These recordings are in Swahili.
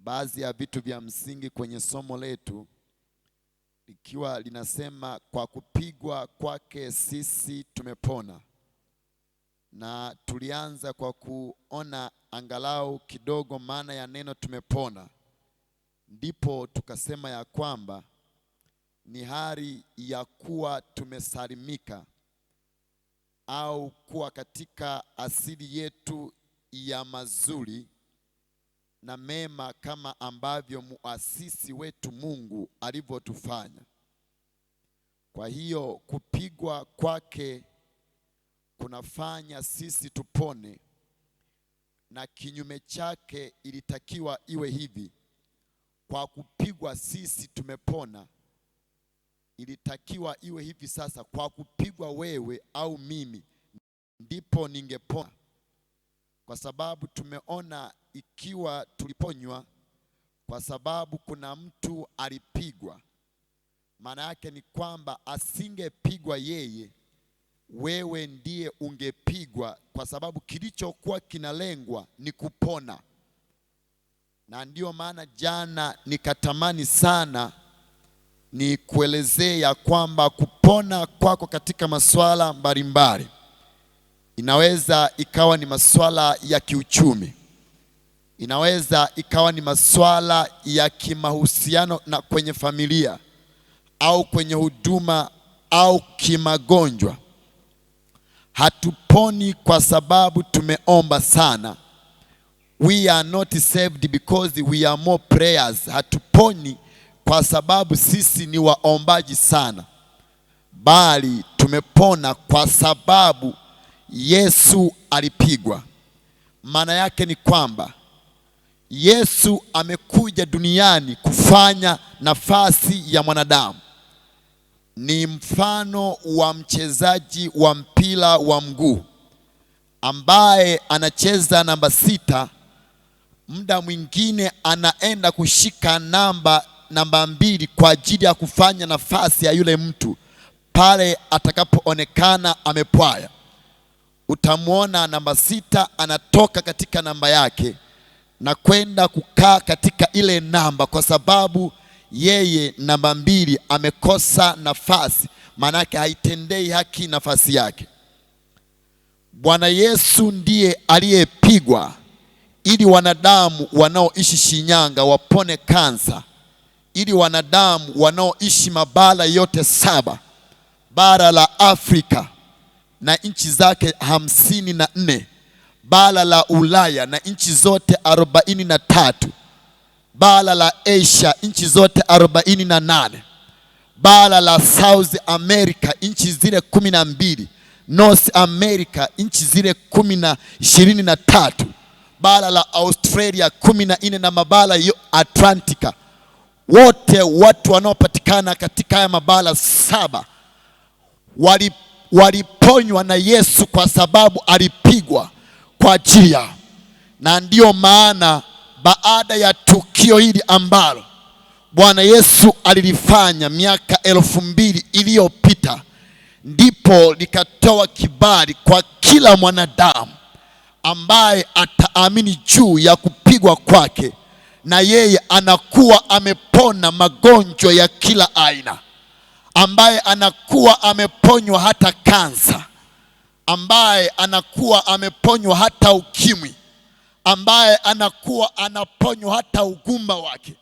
baadhi ya vitu vya msingi kwenye somo letu, ikiwa linasema kwa kupigwa kwake sisi tumepona. Na tulianza kwa kuona angalau kidogo maana ya neno tumepona. Ndipo tukasema ya kwamba ni hali ya kuwa tumesalimika au kuwa katika asili yetu ya mazuri na mema kama ambavyo muasisi wetu Mungu alivyotufanya. Kwa hiyo kupigwa kwake kunafanya sisi tupone, na kinyume chake ilitakiwa iwe hivi: kwa kupigwa sisi tumepona. Ilitakiwa iwe hivi sasa: kwa kupigwa wewe au mimi ndipo ningepona. Kwa sababu tumeona ikiwa tuliponywa kwa sababu kuna mtu alipigwa, maana yake ni kwamba asingepigwa yeye, wewe ndiye ungepigwa, kwa sababu kilichokuwa kinalengwa ni kupona. Na ndiyo maana jana nikatamani sana ni kuelezea kwamba kupona kwako katika masuala mbalimbali. Inaweza ikawa ni masuala ya kiuchumi, inaweza ikawa ni masuala ya kimahusiano na kwenye familia au kwenye huduma au kimagonjwa. Hatuponi kwa sababu tumeomba sana. We are not saved because we are more prayers. Hatuponi kwa sababu sisi ni waombaji sana, bali tumepona kwa sababu Yesu alipigwa. Maana yake ni kwamba Yesu amekuja duniani kufanya nafasi ya mwanadamu. Ni mfano wa mchezaji wa mpira wa mguu ambaye anacheza namba 6. Muda mwingine anaenda kushika namba 2 kwa ajili ya kufanya nafasi ya yule mtu pale atakapoonekana amepwaya. Utamwona namba 6 anatoka katika namba yake na kwenda kukaa katika ile namba, kwa sababu yeye namba 2 amekosa nafasi, maana yake haitendei haki nafasi yake. Bwana Yesu ndiye aliyepigwa ili wanadamu wanaoishi Shinyanga wapone kansa, ili wanadamu wanaoishi mabara yote 7, bara la Afrika na nchi zake 54, bara la Ulaya na nchi zote 43, bara la Asia nchi zote 48, bara la South America nchi zile 12, North America nchi zile 23, bara la Australia 14 na mabara ya Atlantika. Wote watu wanaopatikana katika haya mabara 7 waliponywa na Yesu kwa sababu alipigwa kwa ajili yao. Na ndiyo maana baada ya tukio hili ambalo Bwana Yesu alilifanya miaka 2000 iliyopita, ndipo likatoa kibali kwa kila mwanadamu ambaye ataamini juu ya kupigwa kwake, na yeye anakuwa amepona magonjwa ya kila aina, ambaye anakuwa ameponywa hata kansa, ambaye anakuwa ameponywa hata ukimwi, ambaye anakuwa anaponywa hata ugumba wake,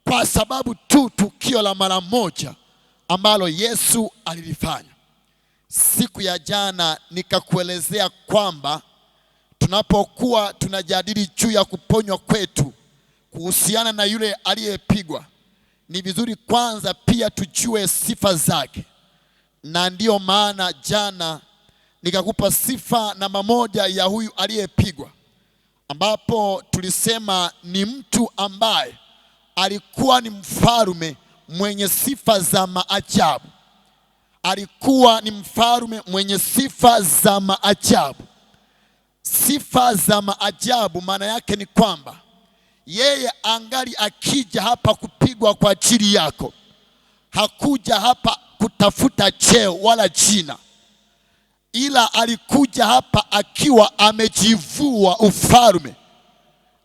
kwa sababu tu tukio la mara moja ambalo Yesu alilifanya. Siku ya jana nikakuelezea kwamba tunapokuwa tunajadili juu ya kuponywa kwetu kuhusiana na yule aliyepigwa, ni vizuri kwanza pia tujue sifa zake. Na ndiyo maana jana nikakupa sifa namba 1 ya huyu aliyepigwa, ambapo tulisema ni mtu ambaye alikuwa ni mfalme mwenye sifa za maajabu. Alikuwa ni mfalme mwenye sifa za maajabu. Sifa za maajabu maana yake ni kwamba yeye angali akija hapa kupigwa kwa ajili yako, hakuja hapa kutafuta cheo wala jina, ila alikuja hapa akiwa amejivua ufalme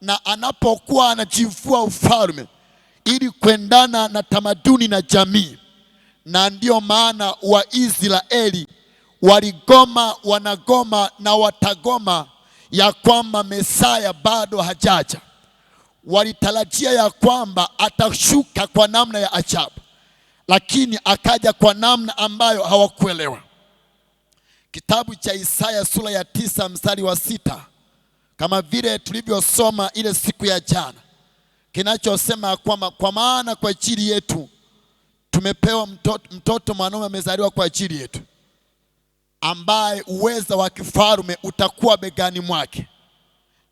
na anapokuwa anajivua ufalme ili kuendana na tamaduni na jamii. Na ndio maana Waisraeli waligoma, wanagoma na watagoma ya kwamba Mesaya bado hajaja. Walitarajia ya kwamba atashuka kwa namna ya ajabu, lakini akaja kwa namna ambayo hawakuelewa. Kitabu cha Isaya sura ya 9 mstari wa 6, kama vile tulivyosoma ile siku ya jana, kinachosema kwamba kwa maana kwa ajili yetu tumepewa mtoto mwanaume amezaliwa kwa ajili yetu, ambaye uweza wa kifalme utakuwa begani mwake.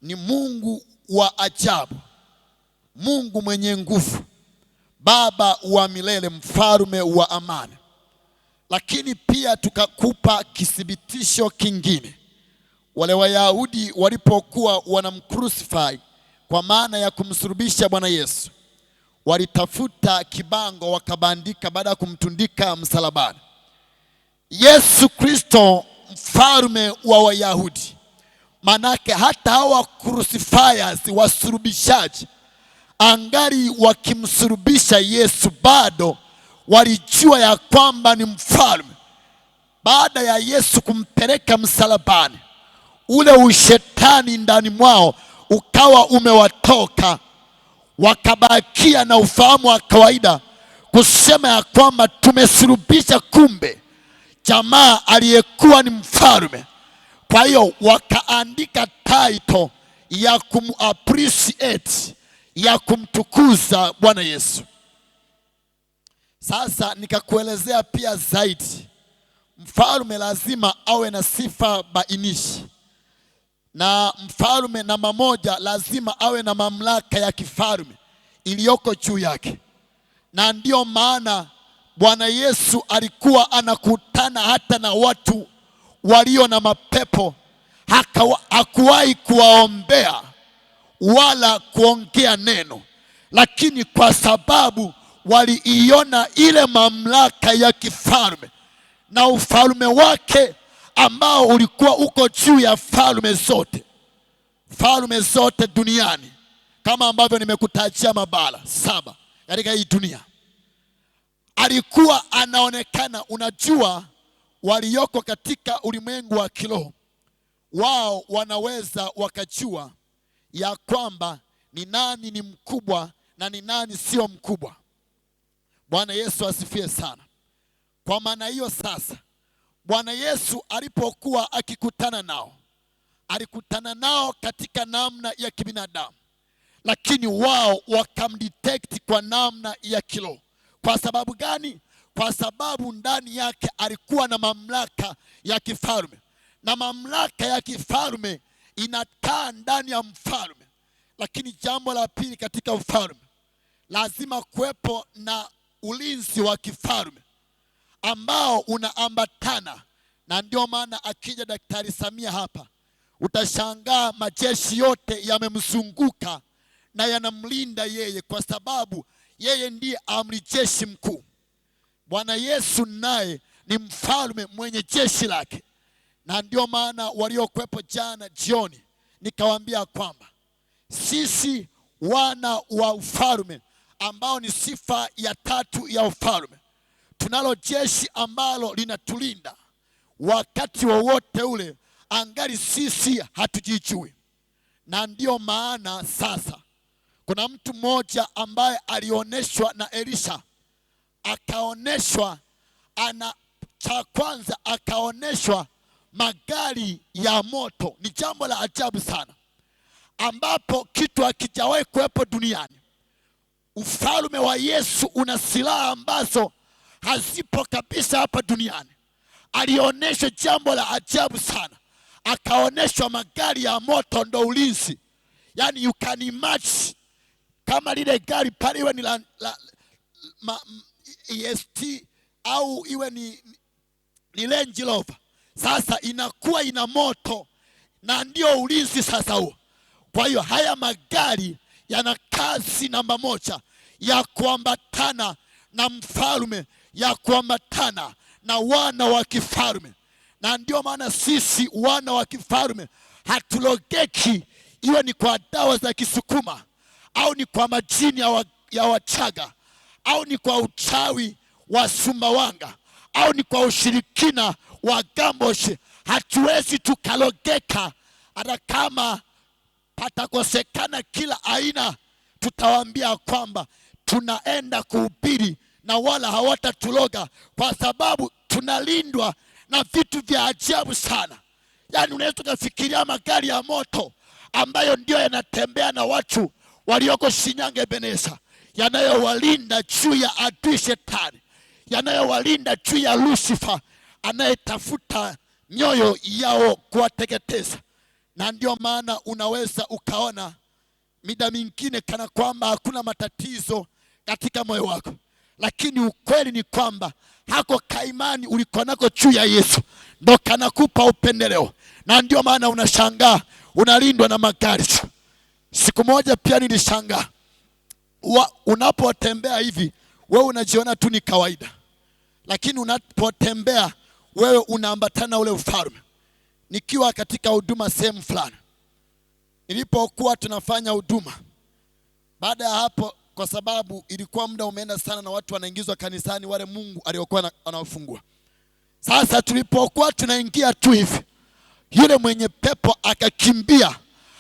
Ni Mungu wa ajabu, Mungu mwenye nguvu, Baba wa milele, mfalme wa amani. Lakini pia tukakupa kithibitisho kingine. Wale Wayahudi walipokuwa wanamcrucify, kwa maana ya kumsulubisha Bwana Yesu, walitafuta kibango wakabandika, baada ya kumtundika msalabani, Yesu Kristo mfalme wa Wayahudi. Manake hata hawa crucifiers, wasulubishaji, angali wakimsulubisha Yesu, bado walijua ya kwamba ni mfalme. Baada ya Yesu kumpeleka msalabani, ule ushetani ndani mwao ukawa umewatoka, wakabakia na ufahamu wa kawaida kusema ya kwamba tumesulubisha kumbe jamaa aliyekuwa ni mfalme. Kwa hiyo wakaandika title ya appreciate, ya kumtukuza Bwana Yesu. Sasa nikakuelezea pia zaidi, mfalme lazima awe na sifa bainishi, na mfalme namba moja lazima awe na mamlaka ya kifalme iliyoko juu yake. Na ndio maana Bwana Yesu alikuwa anakutana hata na watu walio na mapepo, hakuwahi kuwaombea wala kuongea neno, lakini kwa sababu waliiona ile mamlaka ya kifalme na ufalme wake ambao ulikuwa uko juu ya falme zote duniani, kama ambavyo nimekutajia mabara 7 katika hii dunia. Alikuwa anaonekana, unajua, walioko katika ulimwengu wa kiroho, wao wanaweza wakajua ya kwamba ni nani ni mkubwa na ni nani sio mkubwa. Bwana Yesu asifiwe sana. Kwa maana hiyo sasa, Bwana Yesu alipokuwa akikutana nao, alikutana nao katika namna ya kibinadamu, lakini wao wakamdetect kwa namna ya kiroho. Kwa sababu gani? Kwa sababu ndani yake alikuwa na mamlaka ya kifalme, na mamlaka ya kifalme inakaa ndani ya mfalme. Lakini jambo la pili, katika ufalme lazima kuwepo na ulinzi wa kifalme ambao unaambatana. Na ndio maana akija Daktari Samia hapa, utashangaa majeshi yote yamemzunguka na yanamlinda yeye, kwa sababu yeye ndiye amri jeshi mkuu. Bwana Yesu naye ni mfalme mwenye jeshi lake. Na ndio maana waliokuwepo jana jioni nikawaambia kwamba sisi wana wa ufalme, ambao ni sifa ya tatu ya ufalme, tunalo jeshi ambalo linatulinda wakati wowote ule, angali sisi hatujijui. Na ndio maana sasa kuna mtu mmoja ambaye alioneshwa na Elisha, akaoneshwa cha kwanza akaoneshwa magari ya moto. Ni jambo la ajabu sana, ambapo kitu hakijawahi kuwepo duniani. Ufalme wa Yesu una silaha ambazo hazipo kabisa hapa duniani. Alioneshwa jambo la ajabu sana, akaoneshwa magari ya moto ndo ulinzi. Yani you can imagine kama lile gari pale iwe ni EST au iwe ni Range Rover, sasa inakuwa ina moto na ndio ulinzi sasa huo. Kwa hiyo haya magari yana kazi namba moja ya kuambatana na mfalme, ya kuambatana na wana wa kifalme. Na ndio maana sisi wana wa kifalme hatulogeki iwe ni kwa dawa za Kisukuma au ni kwa majini ya Wachaga au ni kwa uchawi wa Sumbawanga au ni kwa ushirikina wa Gamboshi, hatuwezi tukalogeka. Hata kama patakosekana kila aina, tutawaambia kwamba tunaenda kuhubiri na wala hawatatuloga, kwa sababu tunalindwa na vitu vya ajabu sana. Yaani unaweza kufikiria magari ya moto ambayo ndio yanatembea na watu walioko Shinyanga Ebeneza, yanayowalinda juu ya adui Shetani, yanayowalinda juu ya Lucifer anayetafuta mioyo yao kuwateketeza. Na ndio maana unaweza ukaona mida mingine kana kwamba hakuna matatizo katika moyo wako, lakini ukweli ni kwamba hako kaimani uliko nako juu ya Yesu ndo kanakupa upendeleo. Na ndio maana unashangaa unalindwa na magari. Siku moja pia nilishangaa, unapotembea hivi wewe unajiona tu ni kawaida, lakini unapotembea wewe unaambatana ule ufalme. Nikiwa katika huduma sehemu fulani, nilipokuwa tunafanya huduma, baada ya hapo, kwa sababu ilikuwa muda umeenda sana na watu wanaingizwa kanisani, wale Mungu aliokuwa anawafungua. Sasa tulipokuwa tunaingia tu hivi, yule mwenye pepo akakimbia,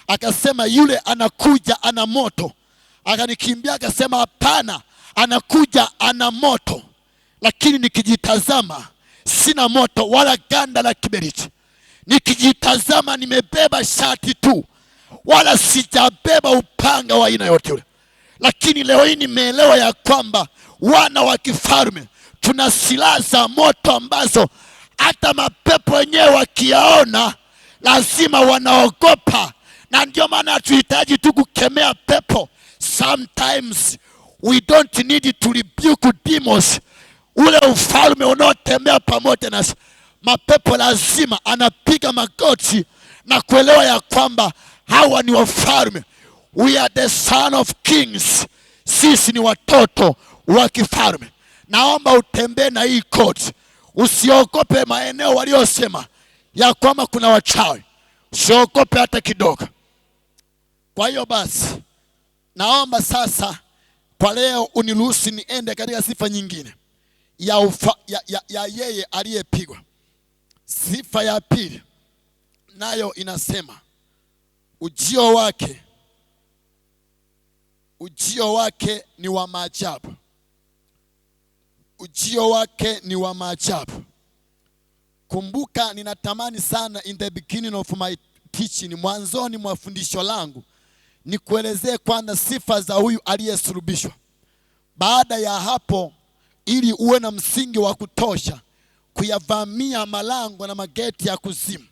akasema yule anakuja ana moto. Akanikimbia akasema hapana, anakuja ana moto. Lakini nikijitazama sina moto wala ganda la kiberiti. Nikijitazama nimebeba shati tu, wala sijabeba upanga wa aina yote ule. Lakini leo hii nimeelewa ya kwamba wana wa kifalme tuna silaha za moto ambazo hata mapepo wenyewe wakiyaona lazima wanaogopa. Na ndio maana hatuhitaji tu kukemea pepo. Sometimes we don't need to rebuke demons. Ule ufalme unaotembea pamoja na mapepo lazima anapiga magoti na kuelewa ya kwamba hawa ni wafalme. We are the son of kings. Sisi ni watoto wa kifalme. Naomba utembee na hii koti. Usiogope maeneo waliosema ya kwamba kuna wachawi. Usiogope hata kidogo. Kwa hiyo basi, naomba sasa kwa leo uniruhusu niende katika sifa nyingine ya yeye aliyepigwa. Sifa ya pili nayo inasema ujio wake ni wa maajabu. Ujio wake ni wa maajabu. Kumbuka, ninatamani sana in the beginning of my teaching, mwanzoni mwa fundisho langu, nikuelezee kwanza sifa za huyu aliyesulubishwa. Baada ya hapo, ili uwe na msingi wa kutosha kuyavamia malango na mageti ya kuzimu,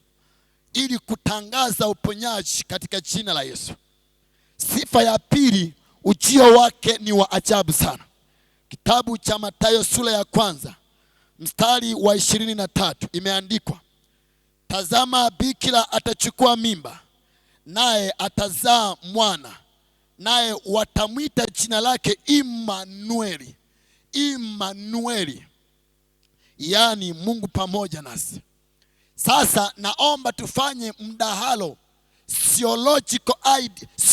ili kutangaza uponyaji katika jina la Yesu. Sifa ya pili, ujio wake ni wa ajabu sana. Kitabu cha Mathayo sura ya 1 mstari wa 23 imeandikwa, tazama bikira atachukua mimba, naye atazaa mwana, naye watamwita jina lake Immanueli. Immanueli, yani Mungu pamoja nasi. Sasa naomba tufanye mdahalo,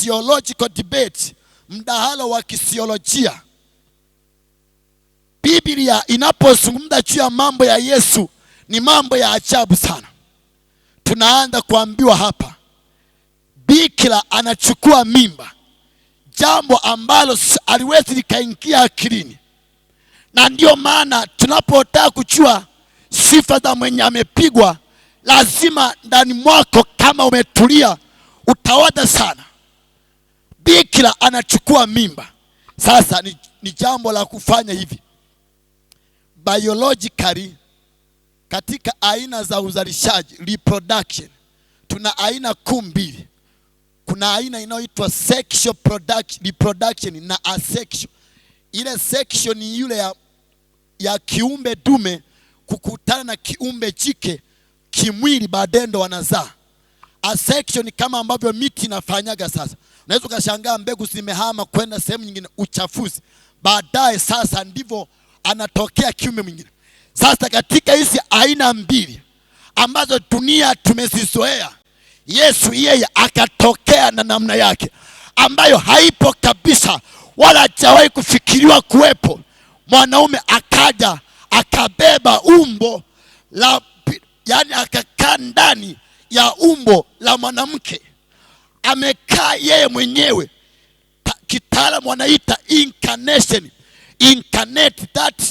theological debate, mdahalo wa kisiolojia. Biblia inapozungumza juu ya mambo ya Yesu ni mambo ya ajabu sana. Tunaanza kuambiwa hapa bikira anachukua mimba, jambo ambalo aliwezi likaingia akilini. Na ndio maana tunapotaka kujua sifa za mwenye amepigwa, lazima ndani mwako kama umetulia utawaza sana. Bikira anachukua mimba. Sasa ni jambo la kufanya hivi. Biologically, katika aina za uzalishaji, reproduction, tuna aina kuu mbili. Kuna aina inayoitwa sexual reproduction na asexual. Ile sexual ni yule ya kiumbe dume kukutana na kiumbe jike kimwili, baadaye ndo wanazaa. Asexual ni kama ambavyo miti inafanyaga. Sasa unaweza ukashangaa mbegu zimehama kwenda sehemu nyingine, uchafuzi, baadaye sasa ndivyo anatokea kiumbe mwingine. Sasa katika hizi aina mbili ambazo dunia tumezizoea, Yesu yeye akatokea na namna yake ambayo haipo kabisa, wala hajawahi kufikiriwa kuwepo. Mwanaume akaja akabeba umbo la, yani akakaa ndani ya umbo la mwanamke, amekaa yeye mwenyewe. Kitaalamu wanaita incarnation. Incarnate, that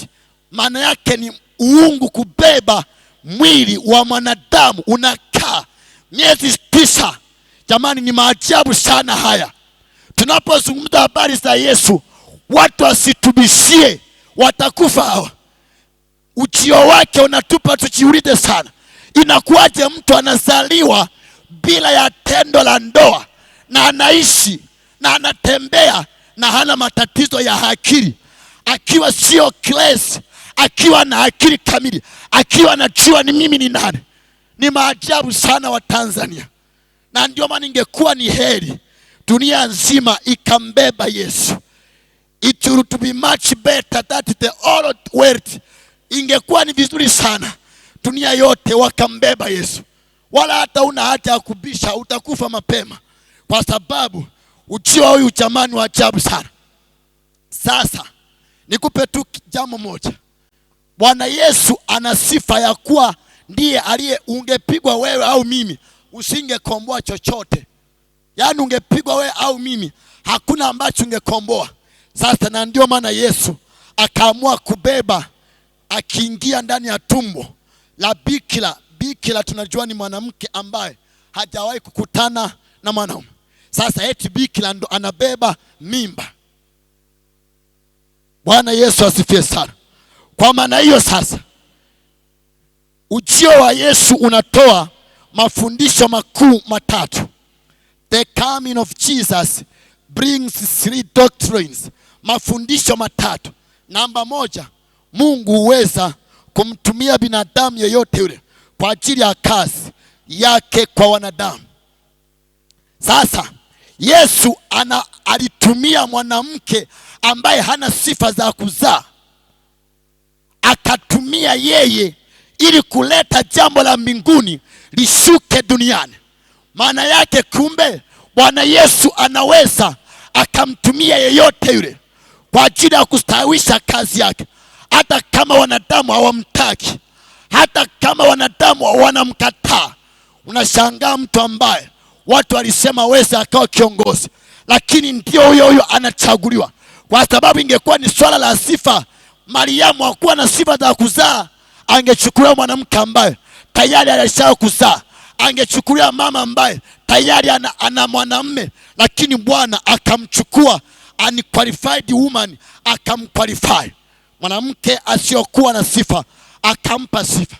maana yake ni uungu kubeba mwili wa mwanadamu, unakaa miezi 9. Jamani, ni maajabu sana haya. Tunapozungumza habari za Yesu, watu wasitubishie, watakufa hawa. Ujio wake unatupa tujiulize sana. Inakuwaje mtu anazaliwa bila ya tendo la ndoa na anaishi na anatembea na hana matatizo ya akili, akiwa sio klesi, akiwa na akili kamili, akiwa anajua ni mimi ni nani? Ni maajabu sana wa Tanzania. Na ndio maana ingekuwa ni heri dunia nzima ikambeba Yesu. It would be much better that the whole world, ingekuwa ni vizuri sana dunia yote wakambeba Yesu. Wala hata una haja ya kubisha, utakufa mapema, kwa sababu ujio huyu jamani wa ajabu sana. Sasa nikupe tu jambo moja. Bwana Yesu ana sifa ya kuwa ndiye aliye, ungepigwa wewe au mimi usingekomboa chochote. Yaani ungepigwa wewe au mimi, hakuna ambacho ungekomboa. Sasa na ndio maana Yesu akaamua kubeba, akiingia ndani ya tumbo la bikira. Bikira tunajua ni mwanamke ambaye hajawahi kukutana na mwanaume. Sasa eti bikira ndo anabeba mimba. Bwana Yesu asifiwe sana. Kwa maana hiyo sasa, ujio wa Yesu unatoa mafundisho makuu matatu. The coming of Jesus brings 3 doctrines. Mafundisho matatu. Namba 1, Mungu huweza kumtumia binadamu yeyote yule kwa ajili ya kazi yake kwa wanadamu. Sasa Yesu alitumia mwanamke ambaye hana sifa za kuzaa, akatumia yeye ili kuleta jambo la mbinguni lishuke duniani. Maana yake kumbe Bwana Yesu anaweza akamtumia yeyote yule kwa ajili ya kustawisha kazi yake, hata kama wanadamu hawamtaki, hata kama wanadamu wanamkataa. Unashangaa mtu ambaye watu walisema weza akawa kiongozi, lakini ndio huyo anachaguliwa. Kwa sababu ingekuwa ni swala la sifa, Mariamu hakuwa na sifa za kuzaa, angechukuliwa mwanamke ambaye tayari alisha kuzaa. Angechukuliwa mama ambaye tayari ana mwanamume, lakini Bwana akamchukua unqualified woman, akamqualify mwanamke asiyokuwa na sifa, akampa sifa.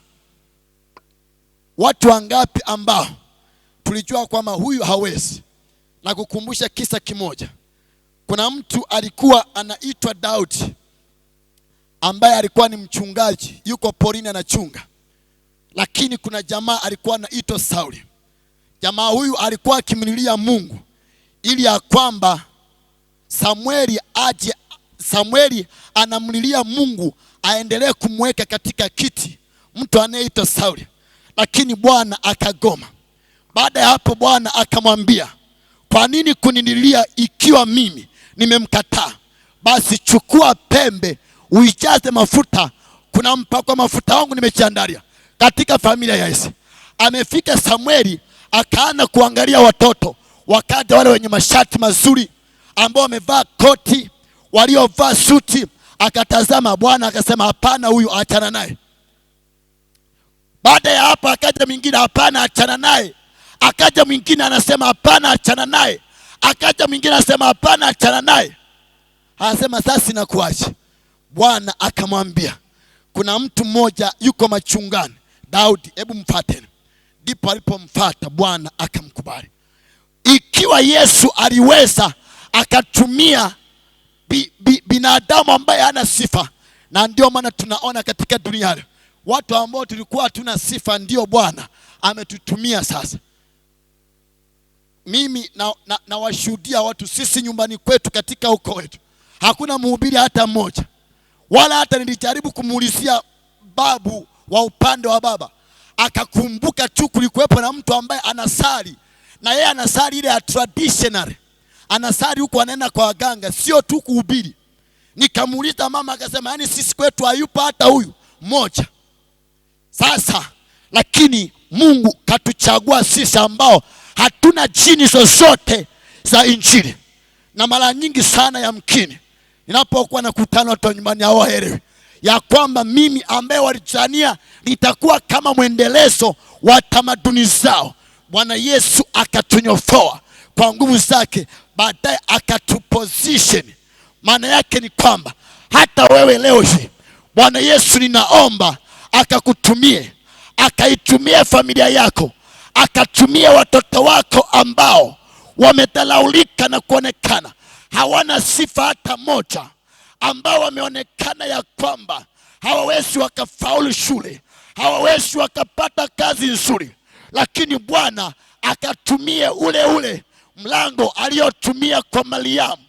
Watu wangapi ambao tulijua kwamba huyu hawezi? Na kukumbusha kisa kimoja. Kuna mtu alikuwa anaitwa Daudi, ambaye alikuwa ni mchungaji, yuko porini anachunga. Lakini kuna jamaa alikuwa anaitwa Sauli. Jamaa huyu alikuwa akimlilia Mungu ili ya kwamba Samueli anamlilia Mungu aendelee kumweka katika kiti mtu anayeitwa Sauli, lakini Bwana akagoma. Baada ya hapo Bwana akamwambia, kwa nini kunililia ikiwa mimi nimemkataa? Basi chukua pembe uijaze mafuta, kuna mpako mafuta wangu nimejiandalia katika familia ya Yese. Amefika Samueli, akaanza kuangalia watoto, wakaja wale wenye mashati mazuri ambao wamevaa koti, waliovaa suti. Akatazama, Bwana akasema hapana, huyu achana naye. Baada ya hapo akaja mwingine, hapana achana naye. Akaja mwingine anasema hapana achana naye. Akaja mwingine anasema hapana achana naye. Anasema sasa nakuacha. Bwana akamwambia, kuna mtu mmoja yuko machungani, Daudi, hebu mfuate. Ndipo alipomfuata Bwana akamkubali. Ikiwa Yesu aliweza akatumia binadamu ambaye hana sifa, na ndio maana tunaona katika dunia watu ambao tulikuwa hatuna sifa ndio Bwana ametutumia sasa. Mimi na washuhudia watu, sisi nyumbani kwetu katika ukoo wetu hakuna mhubiri hata mmoja, wala hata nilijaribu kumuulizia babu wa upande wa baba, akakumbuka tu kulikuwepo na mtu ambaye anasali na yeye anasali ile ya traditional, anasali huko, anaenda kwa waganga, sio tu kuhubiri. Nikamuuliza mama, akasema yani sisi kwetu hayupo hata huyu mmoja. Sasa lakini Mungu katuchagua sisi ambao hatuna jini zozote za injili. Na mara nyingi sana yamkini ninapokuwa nakutana watu nyumbani hawaelewi ya kwamba mimi ambaye walijania nitakuwa kama mwendelezo wa tamaduni zao, Bwana Yesu akatunyofoa kwa nguvu zake, baadaye akatuposition. Maana yake ni kwamba hata wewe leo hii Bwana Yesu ninaomba akakutumie, akaitumie familia yako, akatumie watoto wako ambao wamedharaulika na kuonekana hawana sifa hata moja, ambao wameonekana ya kwamba hawawezi wakafaulu shule, hawawezi wakapata kazi nzuri, lakini Bwana akatumie ule mlango aliyotumia kwa Mariamu,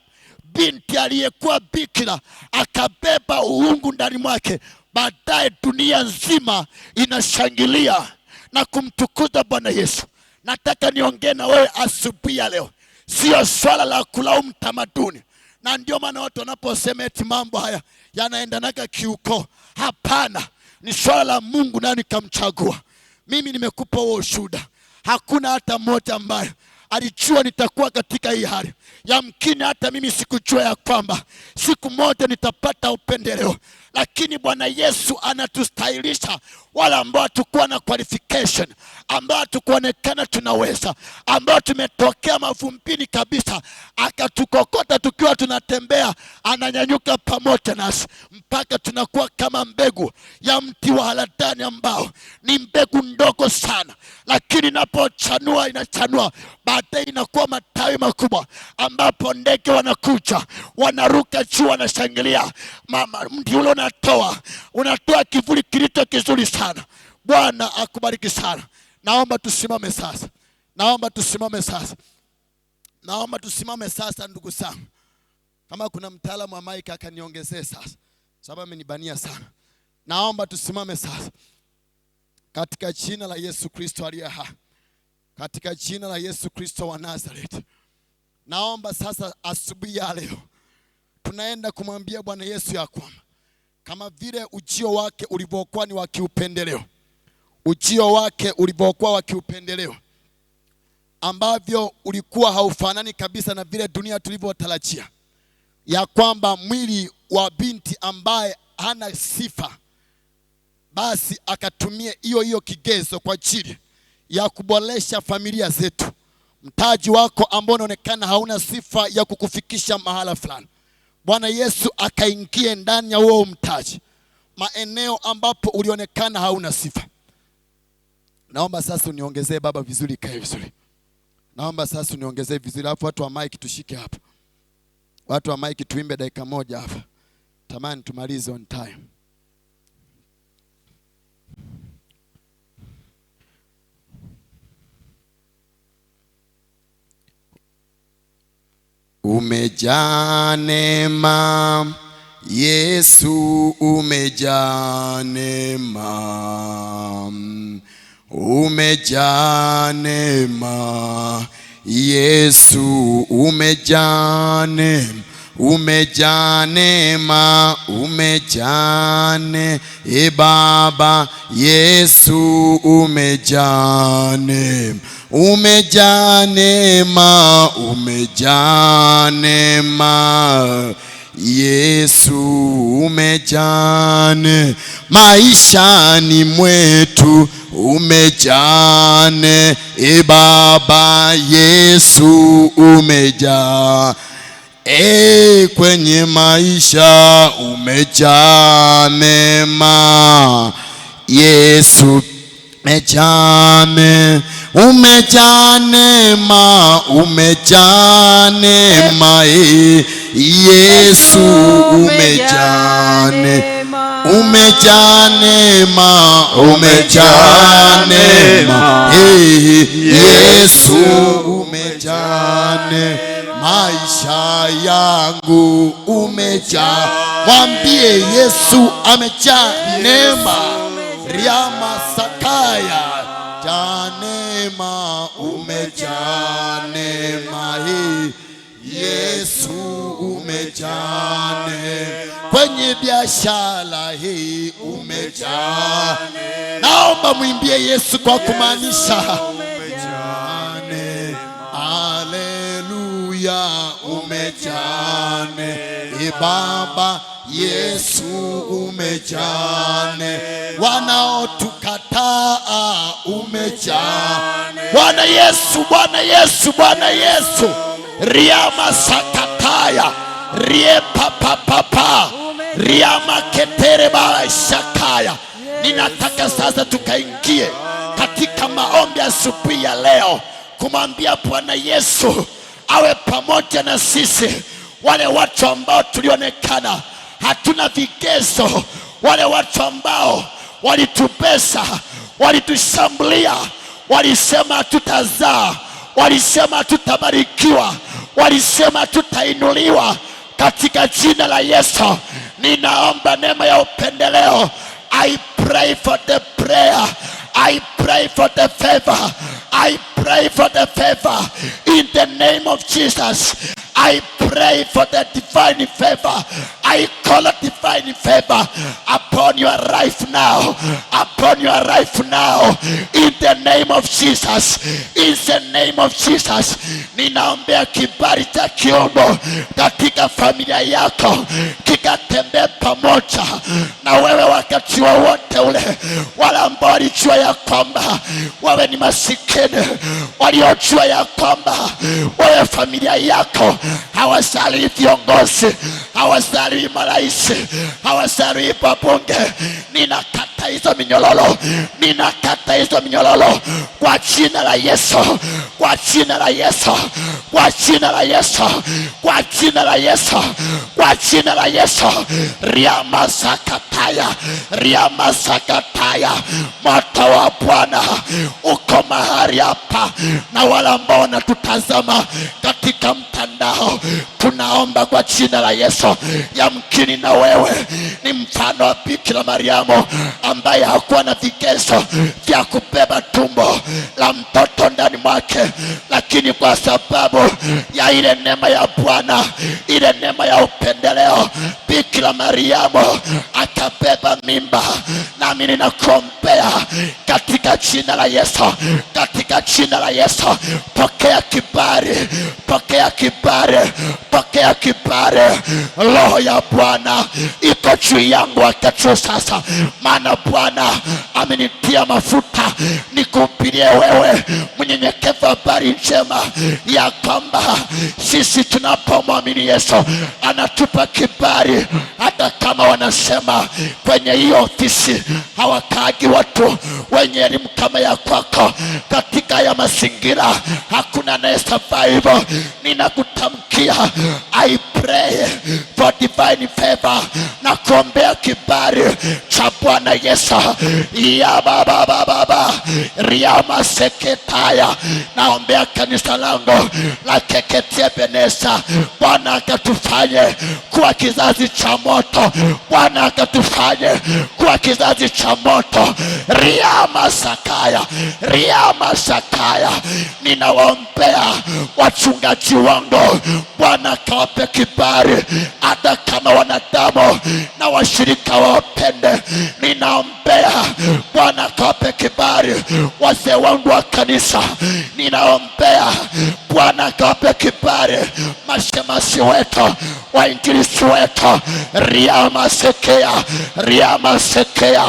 binti aliyekuwa bikira, akabeba uungu ndani mwake. Baadaye dunia nzima inashangilia na kumtukuza Bwana Yesu. Nataka niongee na wewe asubuhi ya leo, sio swala la kulaumu tamaduni. Na ndio maana watu wanaposema eti mambo haya yanaendanaga kiuko, hapana, ni swala la Mungu nani kamchagua. Mimi nimekupa huo ushuhuda, hakuna hata mmoja ambaye alijua nitakuwa katika hii hali. Yamkini hata mimi sikujua ya kwamba siku moja nitapata upendeleo, lakini Bwana Yesu anatustahilisha wala ambao hatukuwa na qualification, ambao hatukuonekana tunaweza, ambao tumetokea mavumbini kabisa, akatukokota tukiwa tunatembea, ananyanyuka pamoja nasi mpaka tunakuwa kama mbegu ya mti wa haradali, ambao ni mbegu ndogo sana, lakini inapochanua inachanua, baadaye inakuwa matawi makubwa, ambapo ndege wanakuja, wanaruka juu, wanashangilia. Mti ule unatoa kivuli kilicho kizuri sana. Bwana akubariki sana. Naomba tusimame sasa. Naomba tusimame sasa ndugu zangu. Kama kuna mtaalamu wa mic akaniongezee sasa, sababu amenibania sana. Naomba tusimame sasa. Katika jina la Yesu Kristo aliye hai, katika jina la Yesu Kristo wa Nazareti, naomba sasa asubuhi ya leo tunaenda kumwambia Bwana Yesu ya kwamba kama vile ujio wake ulivyokuwa ni wa kiupendeleo, ujio wake ulivyokuwa wa kiupendeleo, ambavyo ulikuwa haufanani kabisa na vile dunia tulivyotarajia, ya kwamba mwili wa binti ambaye hana sifa, basi akatumie hiyo kigezo kwa ajili ya kuboresha familia zetu. Mtaji wako ambao unaonekana hauna sifa ya kukufikisha mahala fulani, Bwana Yesu akaingie ndani ya huo mtaji, maeneo ambapo ulionekana hauna sifa. Naomba sasa uniongezee baba vizuri, kae vizuri. Naomba sasa uniongezee vizuri. Hapo watu wa mic tushike hapa. Watu wa mic tuimbe dakika moja hapa. Tamani tumalize on time. Umejaa neema Yesu, umejaa neema, umejaa neema Yesu, umejaa neema, umejaa neema, umejaa neema Baba Yesu, umejaa neema, umejaa neema, umejaa neema Yesu, umejaa neema maishani mwetu, umejaa neema Baba Yesu, umejaa kwenye maisha, umejaa neema Yesu, umejaa neema, umejaa neema, umejaa neema Yesu, umejaa neema, umejaa neema, umejaa neema Yesu, umejaa neema maisha yangu, umejaa. Mwambie Yesu amejaa neema. Riama sakaya, jaa neema, umejaa umejane, kwenye biashara hii umejane. Naomba mwimbie Yesu kwa kumaanisha umejane. Haleluya, umejane. Baba Yesu umejane, wanaotukataa umejane. Bwana Yesu, Bwana Yesu, Bwana Yesu. Riama sakataya, rie papa, riama ketereba shakaya. Ninataka sasa tukaingie katika maombi asubuhi ya leo, kumwambia Bwana Yesu awe pamoja na sisi, wale watu ambao tulionekana hatuna vigezo, wale watu ambao walitupesa, walitushambulia, walisema tutazaa, walisema tutabarikiwa, walisema tutainuliwa. Katika jina la Yesu ninaomba neema ya upendeleo. I pray for the prayer, I pray for the favor, I pray for the favor in the name of Jesus. I pray for the divine favor. I call a divine favor upon your life now, upon your life now, in the name of Jesus, in the name of Jesus. Ninaombea kibali cha kiungo katika familia yako, kikatembea pamoja na wewe wakati wowote ule. Wale ambao walijua ya kwamba wewe ni masikini, waliojua ya kwamba wewe familia yako hawasali viongozi, hawasali marais, hawasali wabunge, ninakata hizo minyololo, ninakata hizo minyololo kwa jina la Yesu, kwa jina la Yesu, kwa jina la Yesu, kwa jina la Yesu, kwa jina la Yesu. Riama sakataya, riama sakataya. Moto wa Bwana uko mahali hapa, na wala ambao wanatutazama katika mtandao, tunaomba kwa jina la Yesu. Yamkini na wewe ni mfano wa Bikira Mariamu ambaye hakuwa na vigezo vya kubeba tumbo la mtoto ndani mwake, lakini kwa sababu ya ile neema ya Bwana, ile neema ya upendeleo, Bikira Mariamu akabeba mimba. Nami ninakuombea katika jina la Yesu, katika jina la Yesu, pokea kibali, pokea kibali, pokea kibali. Roho ya Bwana iko juu yangu wakati sasa, maana Bwana amenitia mafuta nikuhubirie wewe mnyenyekevu habari njema ya kwamba sisi tunapomwamini Yesu anatupa kibali. Hata kama wanasema kwenye hiyo ofisi hawakaagi watu wenye elimu kama ya kwako, katika ya mazingira hakuna naye survive. Ninakutamkia, I pray for divine favor, na kuombea kibali cha Bwana Yesu. Ya baba riama seketaya. Naombea kanisa langu la Keketia Benesa, Bwana akatufanye kuwa kizazi cha moto, Bwana akatufanye kuwa kizazi cha moto. Riama sakaya, riama sakaya. Ninawaombea wachungaji wangu, Bwana kawape kibali, hata kama wanadamu na washirika wapende. Ninaombea Bwana kawape kibali wazee wangu wa kanisa, ninaombea Bwana kawape kibali mashemasi wetu, wainjilisti wetu. Riama sekea, riama sekea.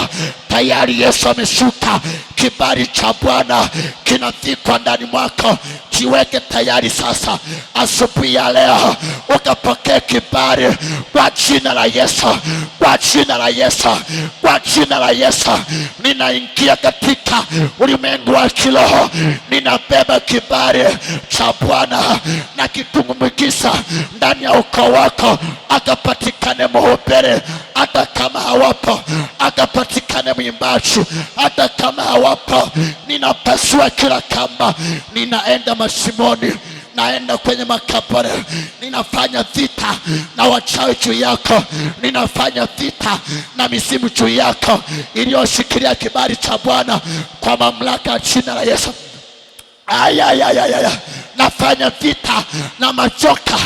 Tayari Yesu ameshuka, kibali cha Bwana kinavikwa ndani mwako. Jiweke tayari sasa, asubuhi ya leo ukapokea kibali kwa jina la Yesu, kwa jina la Yesu, kwa jina la Yesu. Ninaingia katika ulimwengu wa kiroho, ninabeba kibali cha Bwana na kitungumikisa ndani ya ukoo wako. Akapatikane mhubiri hata kama hawapo, akapatikane mwimbaji hata kama hawapo. Ninapasua kila kamba, ninaenda mashimoni, naenda kwenye makaburi, ninafanya vita na wachawi juu yako, ninafanya vita na misimu juu yako iliyoshikilia kibali cha Bwana kwa mamlaka ya jina la Yesu. Aya. nafanya vita na majoka,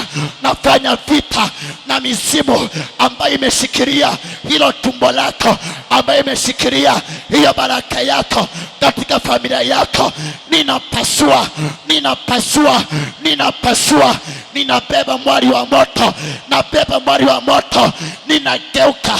nafanya vita na mizimu ambayo imeshikilia hilo tumbo lako, ambayo imeshikilia hiyo baraka yako katika familia yako. Ninapasua, ninapasua, ninapasua. Ninabeba mwali wa moto, nabeba mwali wa moto, ninageuka,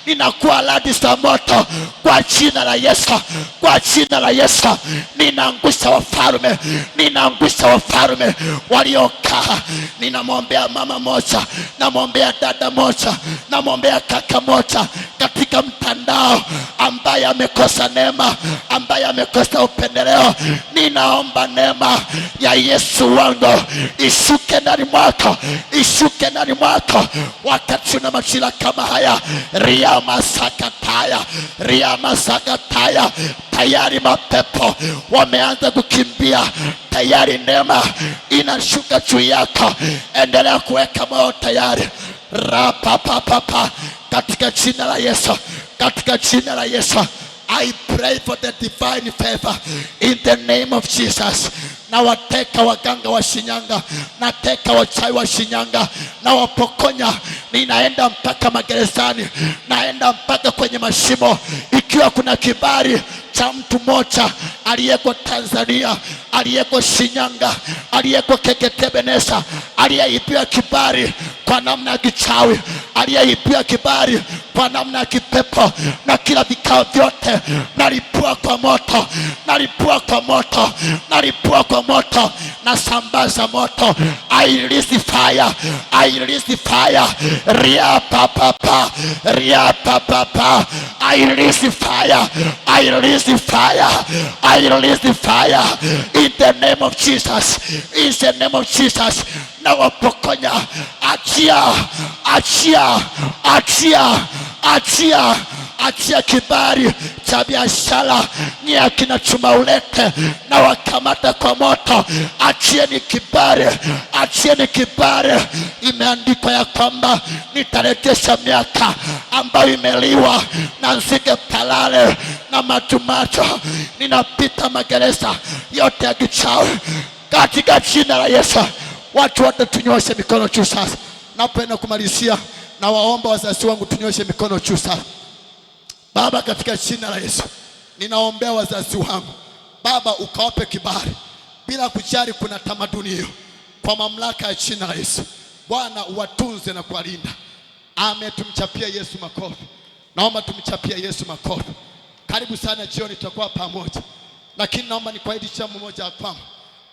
ninakuwa radi za moto kwa jina la Yesu, kwa jina la Yesu. Ninaangusha wafalme, ninaangusha wafalme waliokaa. Ninamwombea mama moja, namwombea dada moja, namwombea kaka moja katika mtandao ambaye amekosa neema, ambaye amekosa upendeleo. Ninaomba neema ya Yesu wangu ishuke ndani mwako, ishuke ndani mwako wakati una majira kama haya. Riyama sakataya. Tayari mapepo wameanza kukimbia, tayari neema inashuka juu yako. Endelea kuweka moyo tayari. Rapapapapa, katika jina la Yesu, katika jina la Yesu. I pray for the divine favor in the name of Jesus. Na wateka waganga wa Shinyanga, nateka wachawi wa Shinyanga, na wapokonya. Ninaenda mpaka magerezani, naenda mpaka kwenye mashimo. Ikiwa kuna kibali cha mtu mmoja aliyeko Tanzania, aliyeko Shinyanga, aliyeko Keketebenesa, aliyeibiwa kibali kwa namna ya kichawi, aliyeibiwa kibali kwa namna ya kipepo, na kila vikao vyote nalipua kwa moto, nalipua kwa moto, nalipua kwa moto, na sambaza moto. I release fire, I release fire. Ria papa, ria papa. I release fire, I release fire, I release fire in the name of Jesus, in the name of Jesus. Na wapokonya, achia, achia, achia, achia, achia kibali cha biashara ni akina Chuma Ulete, na wakamata kwa moto. Achieni kibali, achieni kibali. Imeandikwa ya kwamba nitarejesha miaka ambayo imeliwa na nzige palale na matumacho. Ninapita magereza yote ya kichawi katika jina la Yesu. Watu wote tunyoshe mikono juu sasa. Napenda kumalizia na waomba wazazi wangu tunyoshe mikono juu sasa. Baba, katika jina la Yesu ninaombea wazazi wangu. Baba, ukawape kibali bila kujali kuna tamaduni hiyo, kwa mamlaka ya jina la Yesu. Bwana, uwatunze na kuwalinda. Tumchapia Yesu makofi. Naomba tumchapia Yesu makofi. Karibu sana jioni, tutakuwa pamoja, lakini naomba nikuahidi jambo moja kwamba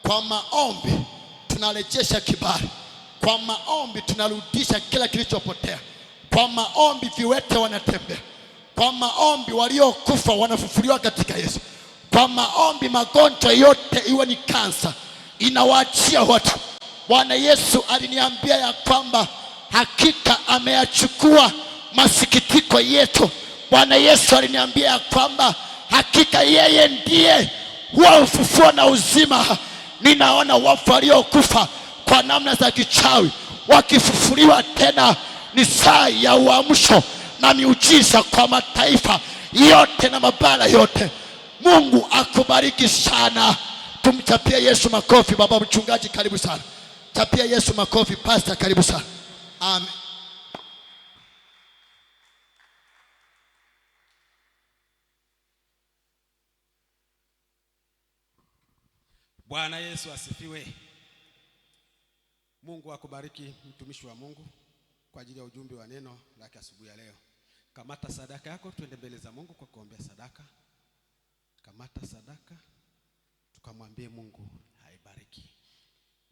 kwa maombi tunarejesha kibali, kwa maombi tunarudisha kila kilichopotea, kwa maombi viwete wanatembea, kwa maombi waliokufa wanafufuliwa katika Yesu, kwa maombi magonjwa yote iwe ni kansa inawaachia watu. Bwana Yesu aliniambia ya kwamba hakika ameyachukua masikitiko yetu. Bwana Yesu aliniambia ya kwamba hakika yeye ndiye huwa ufufuo na uzima. Ninaona wafu waliokufa kwa namna za kichawi wakifufuliwa tena. Ni saa ya uamsho na miujiza kwa mataifa yote na mabara yote. Mungu akubariki sana. Tumchapie Yesu makofi. Baba mchungaji, karibu sana. Chapia Yesu makofi. Pastor, karibu sana. Amen. Bwana Yesu asifiwe. Mungu akubariki mtumishi wa Mungu kwa ajili ya ujumbe wa neno lake asubuhi ya leo. Kamata sadaka yako, tuende mbele za Mungu kwa kuombea sadaka. Kamata sadaka, tukamwambie Mungu haibariki.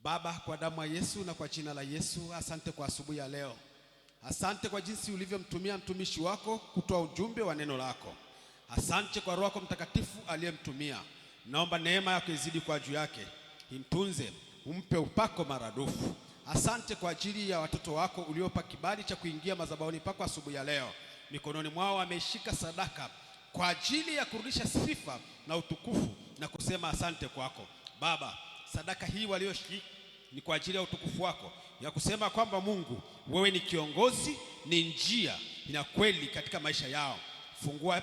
Baba, kwa damu ya Yesu na kwa jina la Yesu, asante kwa asubuhi ya leo. Asante kwa jinsi ulivyomtumia mtumishi wako kutoa ujumbe wa neno lako. Asante kwa Roho yako Mtakatifu aliyemtumia. Naomba neema yako izidi kwa juu yake. Imtunze, umpe upako maradufu. Asante kwa ajili ya watoto wako uliopa kibali cha kuingia madhabahuni pako asubuhi ya leo. Mikononi mwao wameshika sadaka kwa ajili ya kurudisha sifa na utukufu na kusema asante kwako. Baba, sadaka hii walioshiriki ni kwa ajili ya utukufu wako, ya kusema kwamba Mungu wewe ni kiongozi, ni njia, ina kweli katika maisha yao. Fungua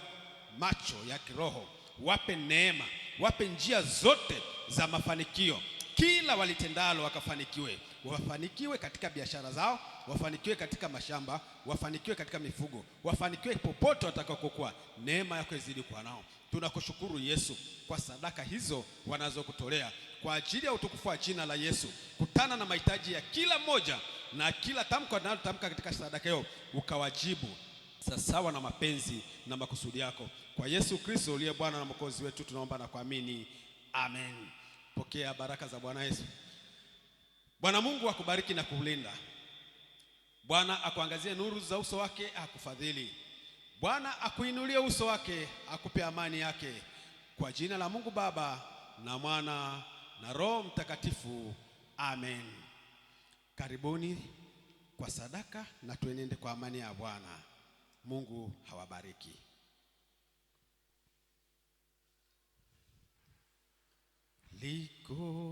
macho ya kiroho, wape neema, wape njia zote za mafanikio kila walitendalo wakafanikiwe. Wafanikiwe katika biashara zao, wafanikiwe katika mashamba, wafanikiwe katika mifugo, wafanikiwe popote watakapokuwa. Neema yako izidi kuwa nao. Tunakushukuru Yesu kwa sadaka hizo wanazokutolea kwa ajili ya utukufu wa jina la Yesu. Kutana na mahitaji ya kila mmoja, na kila tamko linalotamka katika sadaka hiyo ukawajibu sawa na mapenzi na makusudi yako. Kwa Yesu Kristo uliye Bwana na Mwokozi wetu tunaomba na kuamini. Amen. Pokea baraka za Bwana Yesu. Bwana Mungu akubariki na kukulinda. Bwana akuangazie nuru za uso wake akufadhili. Bwana akuinulie uso wake akupe amani yake. Kwa jina la Mungu Baba na Mwana na Roho Mtakatifu. Amen. Karibuni kwa sadaka na tuenende kwa amani ya Bwana. Mungu hawabariki. Liko